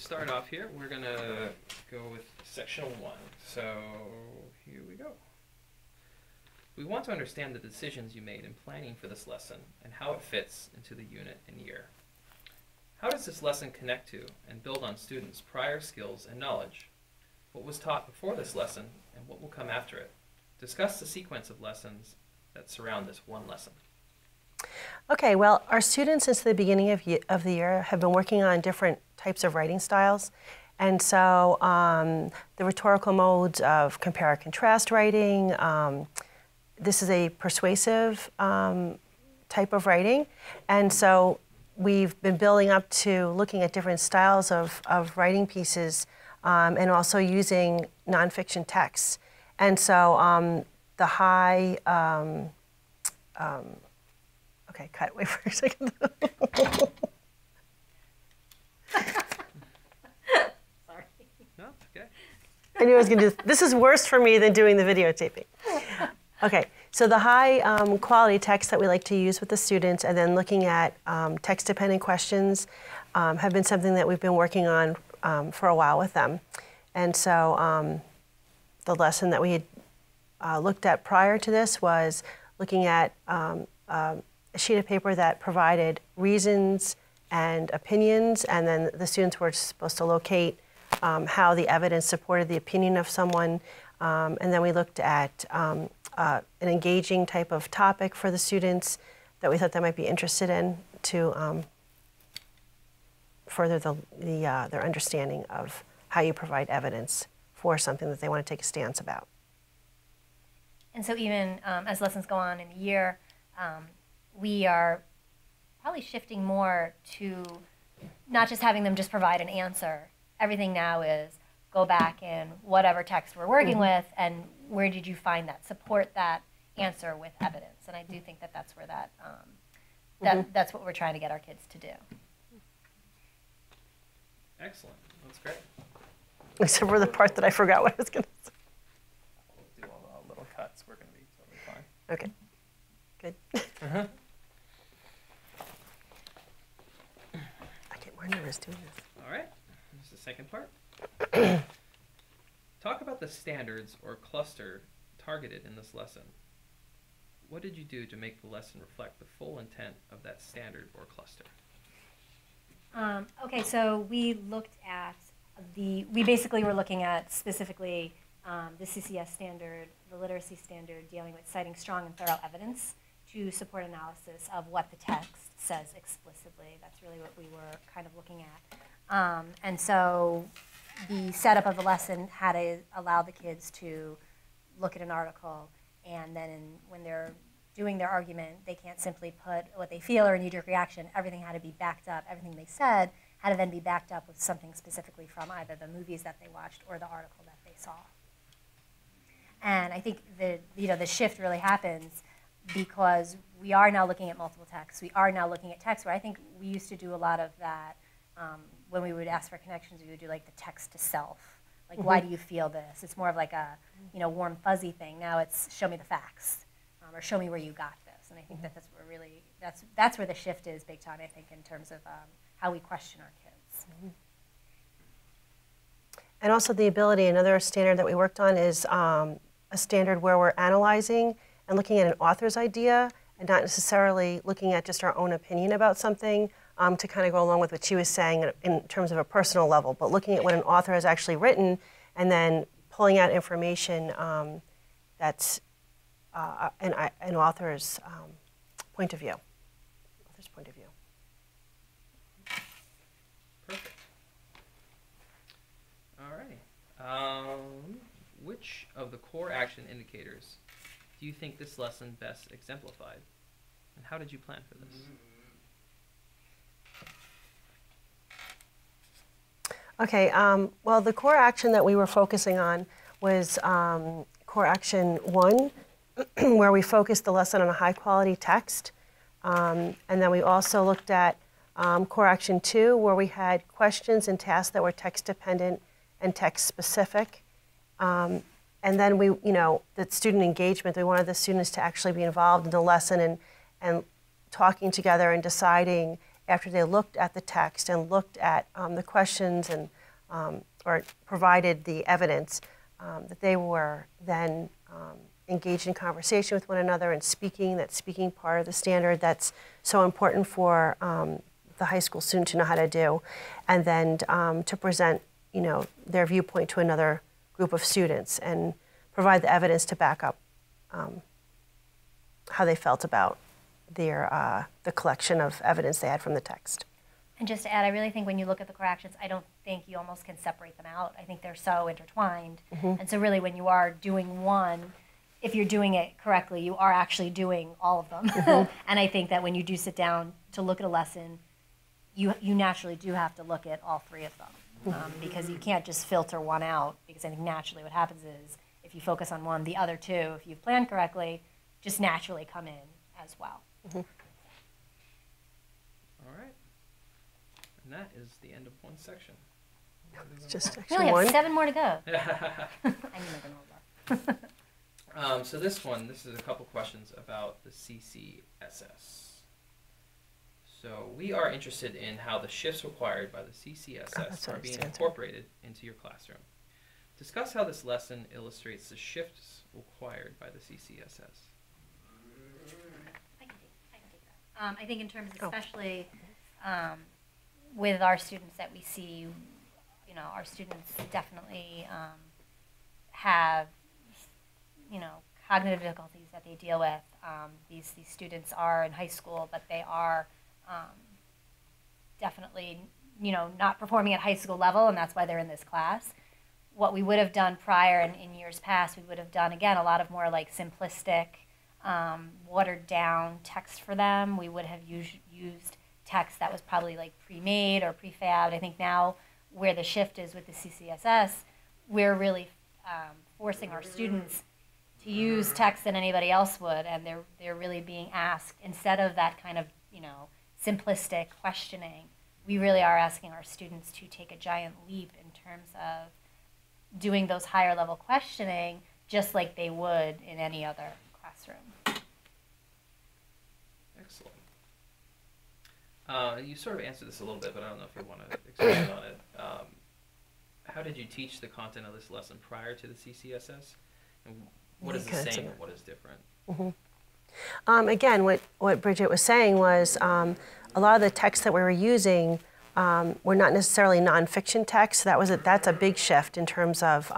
start off here. We're going to go with section 1. So here we go. We want to understand the decisions you made in planning for this lesson and how it fits into the unit and year. How does this lesson connect to and build on students' prior skills and knowledge? What was taught before this lesson and what will come after it? Discuss the sequence of lessons that surround this one lesson. Okay, well, our students since the beginning of the year have been working on different types of writing styles. And so the rhetorical modes of compare and contrast writing, this is a persuasive type of writing. And so we've been building up to looking at different styles of writing pieces and also using nonfiction texts. And so the high, okay, cut, wait for a second. Sorry. No, okay. I knew I was going to do this. Is worse for me than doing the videotaping. Okay, so the high quality text that we like to use with the students and then looking at text-dependent questions have been something that we've been working on for a while with them. And so the lesson that we had looked at prior to this was looking at a sheet of paper that provided reasons and opinions, and then the students were supposed to locate how the evidence supported the opinion of someone. And then we looked at an engaging type of topic for the students that we thought they might be interested in to further their understanding of how you provide evidence for something that they want to take a stance about. And so even as lessons go on in the year, we are probably shifting more to not just having them just provide an answer. Everything now is go back in whatever text we're working with and where did you find that? Support that answer with evidence. And I do think that that's where that's what we're trying to get our kids to do. Excellent. That's great. Except for the part that I forgot what I was going to say. We'll do all the little cuts. We're going to be totally fine. Okay. Good. I get more nervous doing this. All right. Here's the second part. Talk about the standards or cluster targeted in this lesson. What did you do to make the lesson reflect the full intent of that standard or cluster? Okay, so we looked at we basically were looking at specifically the CCS standard, the literacy standard, dealing with citing strong and thorough evidence to support analysis of what the text says explicitly. That's really what we were kind of looking at. And so the setup of the lesson had to allow the kids to look at an article, and then when they're doing their argument, they can't simply put what they feel or a knee-jerk reaction. Everything had to be backed up. Everything they said had to then be backed up with something specifically from either the movies that they watched or the article that they saw. And I think the shift really happens because we are now looking at multiple texts. We are now looking at text where I think we used to do a lot of that when we would ask for connections. We would do like the text to self, like why do you feel this? It's more of like a warm fuzzy thing. Now it's show me the facts or show me where you got this. And I think that's where really that's where the shift is big time. I think in terms of how we question our kids. And also the ability, another standard that we worked on is a standard where we're analyzing and looking at an author's idea and not necessarily looking at just our own opinion about something to kind of go along with what she was saying in terms of a personal level, but looking at what an author has actually written and then pulling out information that's an author's point of view. Author's point of view. Perfect. All right. Which of the core action indicators do you think this lesson best exemplified? And how did you plan for this? Okay, well, the core action that we were focusing on was core action 1, where we focused the lesson on a high-quality text. And then we also looked at core action 2, where we had questions and tasks that were text-dependent and text-specific. And then we, the student engagement, we wanted the students to actually be involved in the lesson and talking together and deciding after they looked at the text and looked at the questions and or provided the evidence, that they were then engaged in conversation with one another and speaking, that speaking part of the standard that's so important for the high school student to know how to do, and then to present, their viewpoint to another group of students and provide the evidence to back up how they felt about their the collection of evidence they had from the text. And just to add, I really think when you look at the core actions, I don't think you almost can separate them out. I think they're so intertwined. And so really when you are doing one, if you're doing it correctly, you are actually doing all of them. And I think that when you do sit down to look at a lesson, you naturally do have to look at all three of them. Because you can't just filter one out, because I think naturally what happens is if you focus on one, the other two, if you've planned correctly, just naturally come in as well. All right. And that is the end of one section. It's just We section only have one. 7 more to go. I need my granola. So this is a couple questions about the CCSS. So we are interested in how the shifts required by the CCSS that's are what I being was answering. incorporated into your classroom. Discuss how this lesson illustrates the shifts required by the CCSS. I can take that. I think in terms, especially with our students that we see, our students definitely have, cognitive difficulties that they deal with. These students are in high school, but they are definitely, not performing at high school level, and that's why they're in this class. What we would have done prior in years past, we would have done, again, a lot of more like simplistic, watered down text for them. We would have used text that was probably like pre-made or prefabbed. I think now where the shift is with the CCSS, we're really forcing our students to use text that anybody else would, and they're really being asked, instead of that kind of, simplistic questioning, we really are asking our students to take a giant leap in terms of doing those higher level questioning just like they would in any other classroom. Excellent. You sort of answered this a little bit, but I don't know if you want to expand on it. How did you teach the content of this lesson prior to the CCSS? And what is the same and what is different? Again, what Bridget was saying was a lot of the texts that we were using were not necessarily nonfiction texts. That's a big shift in terms of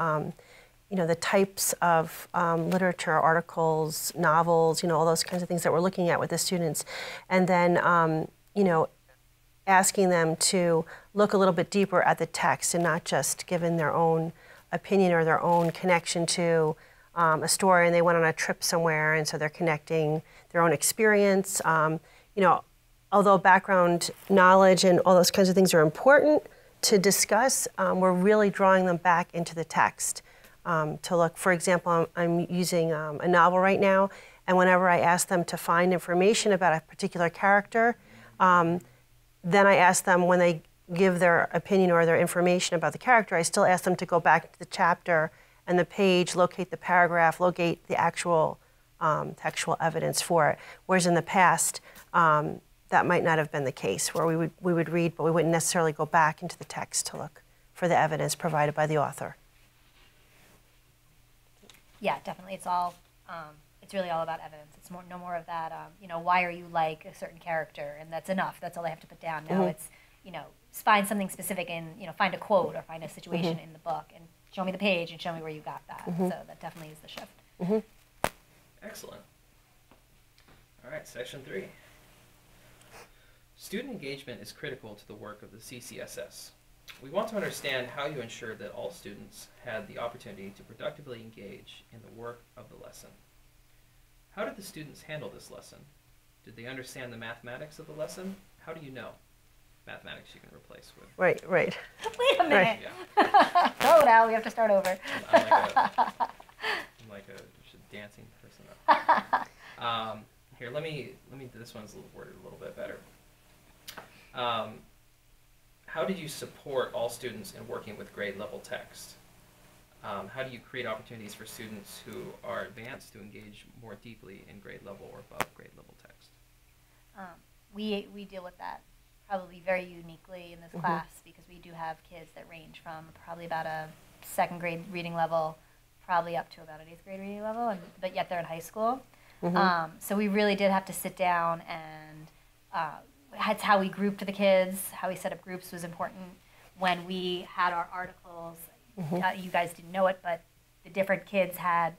the types of literature, articles, novels, all those kinds of things that we're looking at with the students, and then asking them to look a little bit deeper at the text and not just given their own opinion or their own connection to a story, and they went on a trip somewhere, and so they're connecting their own experience. Although background knowledge and all those kinds of things are important to discuss, we're really drawing them back into the text to look. For example, I'm using a novel right now, and whenever I ask them to find information about a particular character, then I ask them, when they give their opinion or their information about the character, I still ask them to go back to the chapter and the page, locate the paragraph, locate the actual textual evidence for it. Whereas in the past, that might not have been the case, where we would read, but we wouldn't necessarily go back into the text to look for the evidence provided by the author. Yeah, definitely. It's really all about evidence. It's no more of that, why are you like a certain character, and that's enough. That's all I have to put down. Now it's, find something specific and, find a quote or find a situation in the book and show me the page and show me where you got that. So that definitely is the shift. Excellent. All right, section 3. Student engagement is critical to the work of the CCSS. We want to understand how you ensured that all students had the opportunity to productively engage in the work of the lesson. How did the students handle this lesson? Did they understand the mathematics of the lesson? How do you know? Mathematics you can replace with. Right. Wait a minute. Right. Yeah. Oh, now we have to start over. I'm like a dancing person. Here, let me. This one's worded a little bit better. How did you support all students in working with grade level text? How do you create opportunities for students who are advanced to engage more deeply in grade level or above grade level text? We deal with that probably very uniquely in this class because we do have kids that range from probably about a 2nd grade reading level, probably up to about an 8th grade reading level, but yet they're in high school. So we really did have to sit down and that's how we grouped the kids, how we set up groups was important. When we had our articles, you guys didn't know it, but the different kids had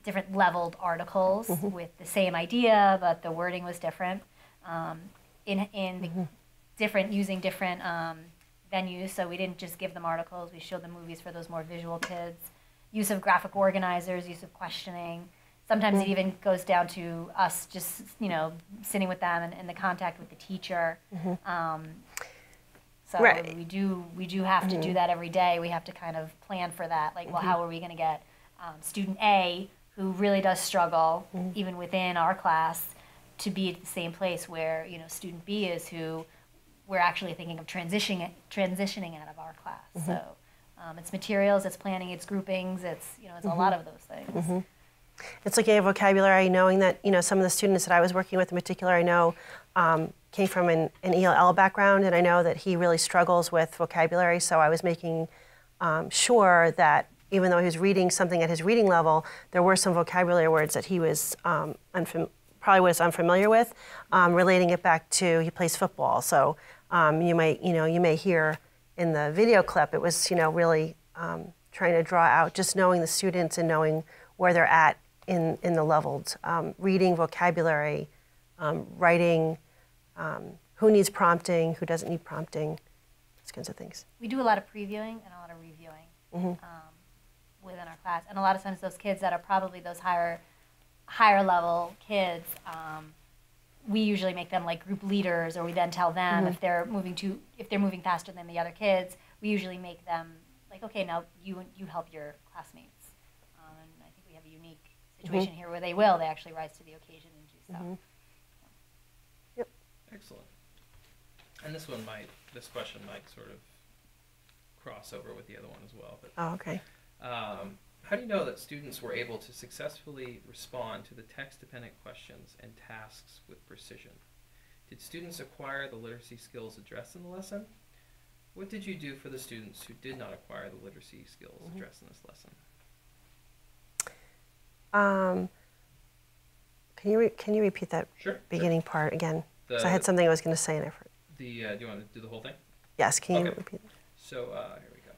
different leveled articles with the same idea, but the wording was different. In the different, using different venues, so we didn't just give them articles, we showed them movies for those more visual kids. Use of graphic organizers, use of questioning. Sometimes it even goes down to us just, sitting with them and the contact with the teacher. So Right. we do have to do that every day. We have to kind of plan for that. Like, well, how are we going to get student A, who really does struggle, even within our class, to be at the same place where, student B is, who we're actually thinking of transitioning out of our class. So it's materials, it's planning, it's groupings, it's a lot of those things. It's looking at vocabulary, knowing that, some of the students that I was working with in particular, I know came from an ELL background, and I know that he really struggles with vocabulary, so I was making sure that even though he was reading something at his reading level, there were some vocabulary words that he was probably was unfamiliar with, relating it back to he plays football. So you may hear in the video clip, it was really trying to draw out just knowing the students and knowing where they're at in the leveled reading, vocabulary, writing, who needs prompting, who doesn't need prompting, those kinds of things. We do a lot of previewing and a lot of reviewing within our class, and a lot of times those kids that are probably those higher level kids, we usually make them like group leaders, or we then tell them if they're moving faster than the other kids, we usually make them like, okay, now you help your classmates. And I think we have a unique situation here where they actually rise to the occasion and do stuff. Yep. Excellent. And this question might sort of cross over with the other one as well. But, Oh, okay. how do you know that students were able to successfully respond to the text-dependent questions and tasks with precision? Did students acquire the literacy skills addressed in the lesson? What did you do for the students who did not acquire the literacy skills addressed in this lesson? Can you repeat that beginning part again? 'Cause I had something I was going to say and I forgot. Do you want to do the whole thing? Yes, can you repeat that? So here we go.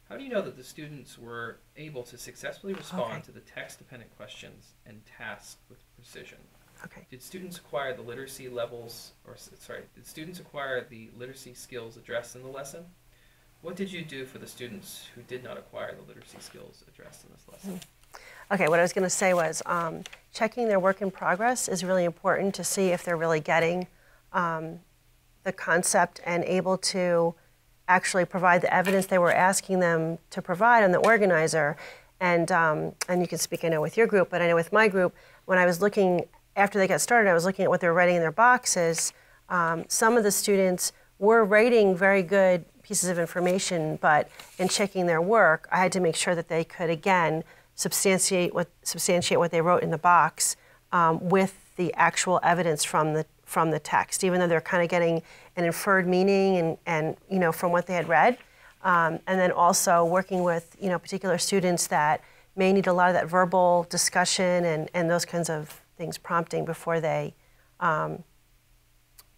How do you know that the students were able to successfully respond to the text-dependent questions and tasks with precision? Okay. Did students acquire the literacy levels, did students acquire the literacy skills addressed in the lesson? What did you do for the students who did not acquire the literacy skills addressed in this lesson? Okay, what I was going to say was checking their work in progress is really important to see if they're really getting the concept and able to actually provide the evidence they were asking them to provide on the organizer. And you can speak, I know, with your group, but I know with my group, when I was looking, after they got started, I was looking at what they were writing in their boxes. Some of the students were writing very good pieces of information, but in checking their work, I had to make sure that they could, again, substantiate what they wrote in the box with the actual evidence from the text, even though they're kind of getting an inferred meaning and from what they had read. And then also working with particular students that may need a lot of that verbal discussion and those kinds of things, prompting before they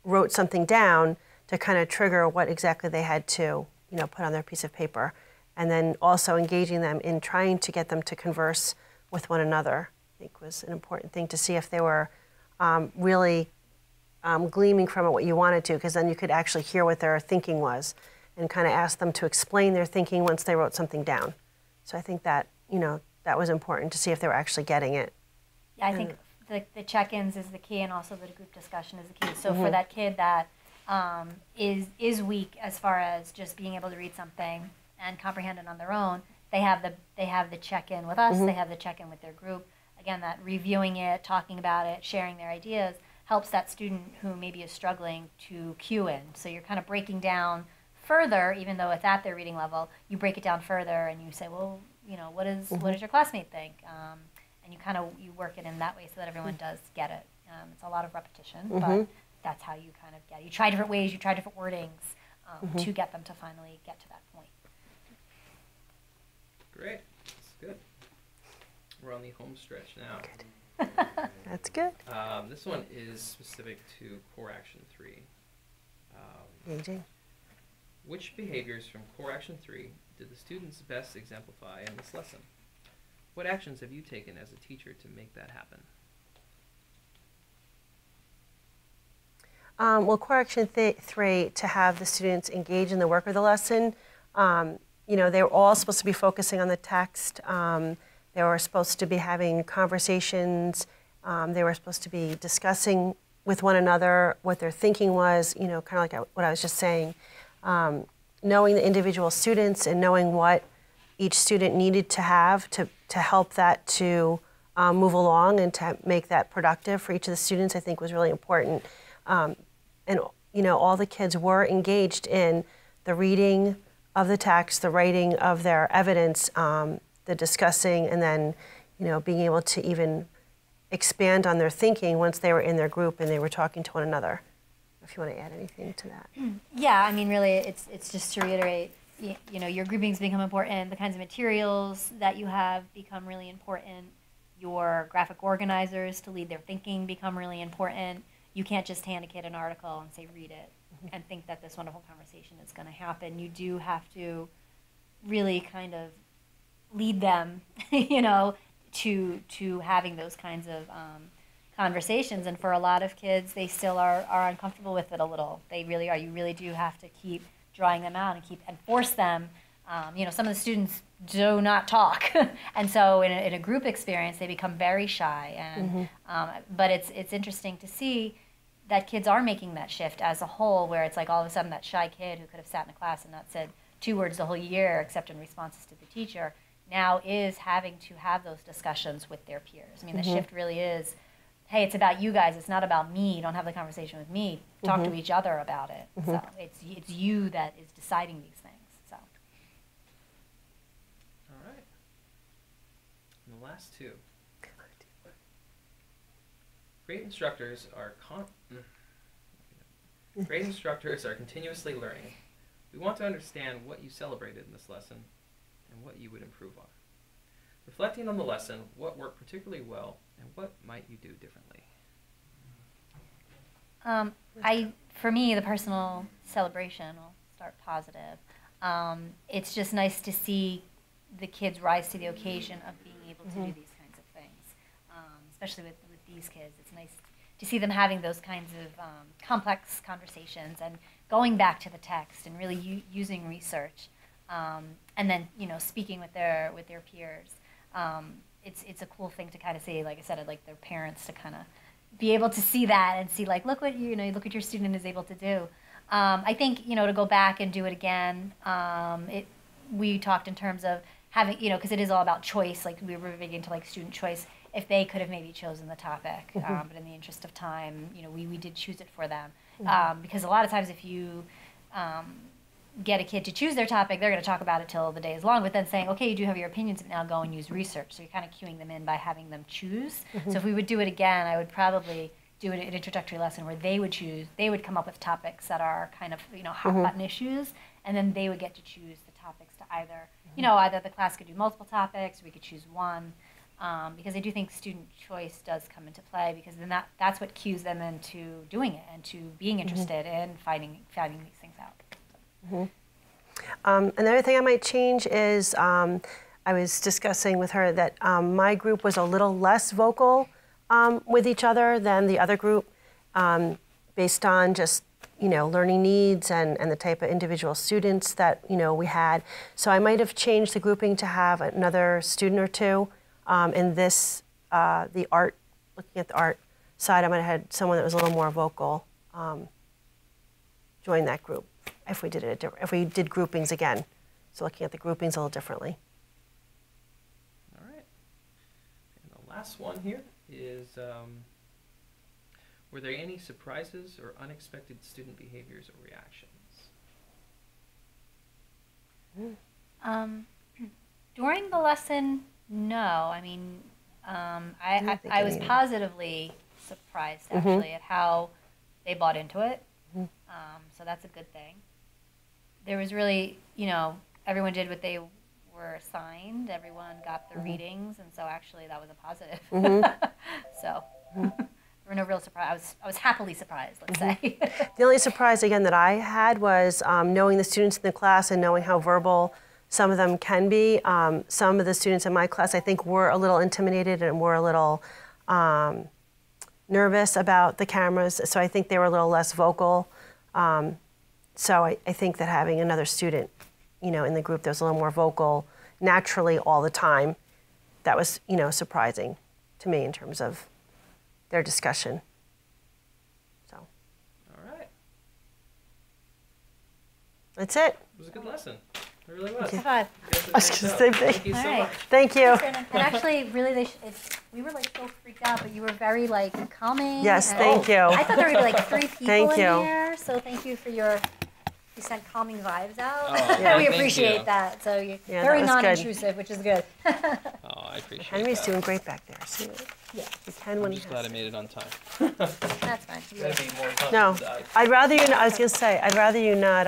wrote something down to kind of trigger what exactly they had to put on their piece of paper. And then also engaging them in trying to get them to converse with one another, I think was an important thing to see if they were really gleaming from it what you wanted to, because then you could actually hear what their thinking was and kind of ask them to explain their thinking once they wrote something down. So I think that, that was important to see if they were actually getting it. Yeah, I think the check-ins is the key, and also the group discussion is the key. So for that kid that is weak as far as just being able to read something and comprehend it on their own, they have the check-in with us, they have the check-in with their group. Again, that reviewing it, talking about it, sharing their ideas helps that student who maybe is struggling to cue in. So you're kind of breaking down further, even though it's at their reading level, you break it down further and you say, well, what does your classmate think? And you work it in that way so that everyone does get it. It's a lot of repetition, but that's how you kind of get. You try different ways, you try different wordings to get them to finally get to that point. Great. That's good. We're on the home stretch now. That's good. This one is specific to Core Action 3. Engaging. Which behaviors from Core Action 3 did the students best exemplify in this lesson? What actions have you taken as a teacher to make that happen? Well, Core Action 3, to have the students engage in the work of the lesson, you know, they were all supposed to be focusing on the text. They were supposed to be having conversations. They were supposed to be discussing with one another what their thinking was, you know, kind of like what I was just saying. Knowing the individual students and knowing what each student needed to have to help that to move along and to make that productive for each of the students, I think was really important. And, you know, all the kids were engaged in the reading of the text, the writing of their evidence, the discussing, and then, you know, being able to even expand on their thinking once they were in their group and they were talking to one another. If you want to add anything to that. Yeah, I mean, really, it's just to reiterate, you know, your groupings become important. The kinds of materials that you have become really important. Your graphic organizers to lead their thinking become really important. You can't just hand a kid an article and say, read it, and think that this wonderful conversation is going to happen. You do have to really kind of lead them, you know, to having those kinds of conversations. And for a lot of kids, they still are uncomfortable with it a little. They really are. You really do have to keep drawing them out and force them. You know, some of the students do not talk, and so in a group experience, they become very shy. And but it's interesting to see that kids are making that shift as a whole, where it's like all of a sudden that shy kid who could have sat in a class and not said 2 words the whole year, except in responses to the teacher, now is having to have those discussions with their peers. I mean, the shift really is, hey, it's about you guys. It's not about me. Don't have the conversation with me. Talk to each other about it. So it's you that is deciding these things. So. All right. And the last two. Great instructors are continuously learning. We want to understand what you celebrated in this lesson and what you would improve on. Reflecting on the lesson, what worked particularly well and what might you do differently? For me, the personal celebration, I'll start positive. It's just nice to see the kids rise to the occasion of being able to do these kinds of things, especially with these kids. It's nice to see them having those kinds of complex conversations and going back to the text and really using research, and then, you know, speaking with their peers. It's a cool thing to kind of see. Like I said, I'd like their parents to kind of be able to see that and see, like, look what look what your student is able to do. I think, you know, to go back and do it again. We talked in terms of having, you know, because it is all about choice. Like, we were big into like student choice. If they could have maybe chosen the topic, but in the interest of time, you know, we did choose it for them, because a lot of times if you get a kid to choose their topic, they're going to talk about it till the day is long, but then saying, okay, you do have your opinions, but now go and use research. So you're kind of cueing them in by having them choose. So if we would do it again, I would probably do an introductory lesson where they would come up with topics that are kind of, you know, hot button issues, and then they would get to choose the topics to either, you know, either the class could do multiple topics, or we could choose one, because I do think student choice does come into play, because then that's what cues them into doing it and to being interested in finding these things out. Another thing I might change is I was discussing with her that my group was a little less vocal with each other than the other group, based on just, you know, learning needs and the type of individual students that, you know, we had. So I might have changed the grouping to have another student or two in this, looking at the art side. I might have had someone that was a little more vocal join that group if we did if we did groupings again. So looking at the groupings a little differently. All right. And the last one here is, were there any surprises or unexpected student behaviors or reactions? During the lesson, no. I mean, I was positively surprised, actually, at how they bought into it. So that's a good thing. There was really, everyone did what they were assigned. Everyone got the readings, and so actually that was a positive. So there were no real surprise. I was happily surprised, let's say. The only surprise, again, that I had was knowing the students in the class and knowing how verbal some of them can be. Some of the students in my class, I think, were a little intimidated and were a little nervous about the cameras, so I think they were a little less vocal. So I think that having another student, in the group that was a little more vocal naturally all the time, that was, surprising to me in terms of their discussion. So. All right. That's it. It was a good lesson. It really was. High five. You guys did a I was great gonna job. say Thank you so All right. much. Thank you. And actually, really, we were like so freaked out, but you were very like calming. Yes, and thank you. I thought there would be like 3 people Thank in you. here, so thank you for you sent calming vibes out. Oh, yeah, we thank appreciate you. that. So you're Yeah, very that was good. non-intrusive, which is good. Oh, I appreciate Henry's that. doing great back there. So Yeah, he can when I'm he just glad I has. made it on time. that's fine. Gotta be more confident No, than I. I'd rather you. I was gonna say, I'd rather you not.